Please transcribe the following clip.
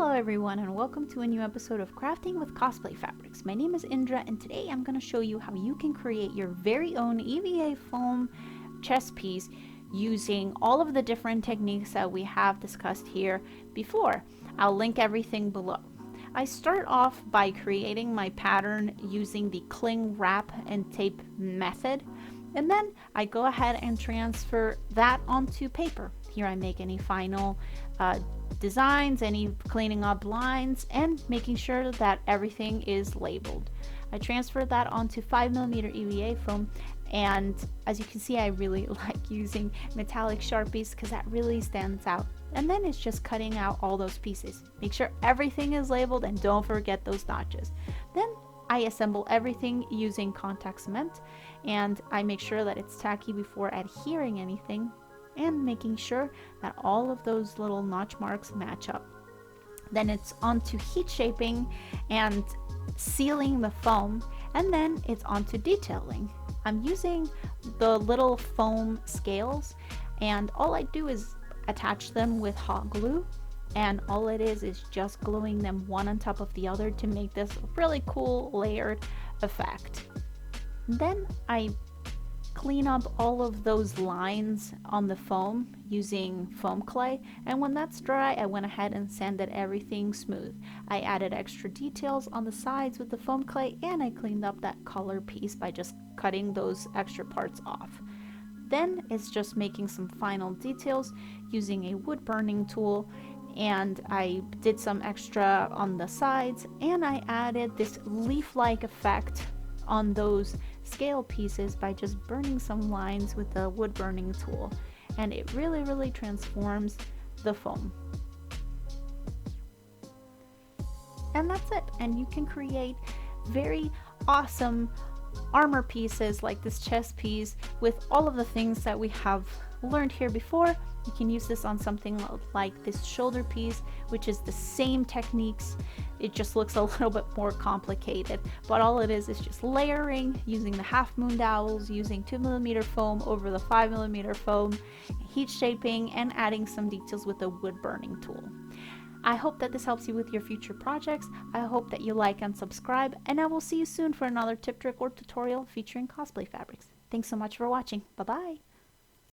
Hello everyone and welcome to a new episode of Crafting with Cosplay Fabrics. My name is Indra and today I'm going to show you how you can create your very own EVA foam chest piece using all of the different techniques that we have discussed here before. I'll link everything below. I start off by creating my pattern using the cling wrap and tape method, and then I go ahead and transfer that onto paper. Here I make any final designs, any cleaning up lines, and making sure that everything is labeled. I transfer that onto 5mm EVA foam, and as you can see, I really like using metallic Sharpies because that really stands out. And then it's just cutting out all those pieces. Make sure everything is labeled and don't forget those notches. Then I assemble everything using contact cement, and I make sure that it's tacky before adhering anything and making sure that all of those little notch marks match up. Then it's onto heat shaping and sealing the foam, and then it's onto detailing. I'm using the little foam scales, and all I do is attach them with hot glue, and all it is just gluing them one on top of the other to make this really cool layered effect. Then I clean up all of those lines on the foam using foam clay, and when that's dry I went ahead and sanded everything smooth. I added extra details on the sides with the foam clay, and I cleaned up that collar piece by just cutting those extra parts off. Then it's just making some final details using a wood burning tool, and I did some extra on the sides, and I added this leaf-like effect on those scale pieces by just burning some lines with the wood burning tool, and it really transforms the foam. And that's it, and you can create very awesome armor pieces like this chest piece with all of the things that we have learned here before. You can use this on something like this shoulder piece, which is the same techniques. It just looks a little bit more complicated, but all it is just layering using the half moon dowels, using 2mm foam over the 5mm foam, heat shaping, and adding some details with a wood burning tool. I hope that this helps you with your future projects. I hope that you like and subscribe, and I will see you soon for another tip, trick, or tutorial featuring cosplay fabrics. Thanks so much for watching. Bye bye.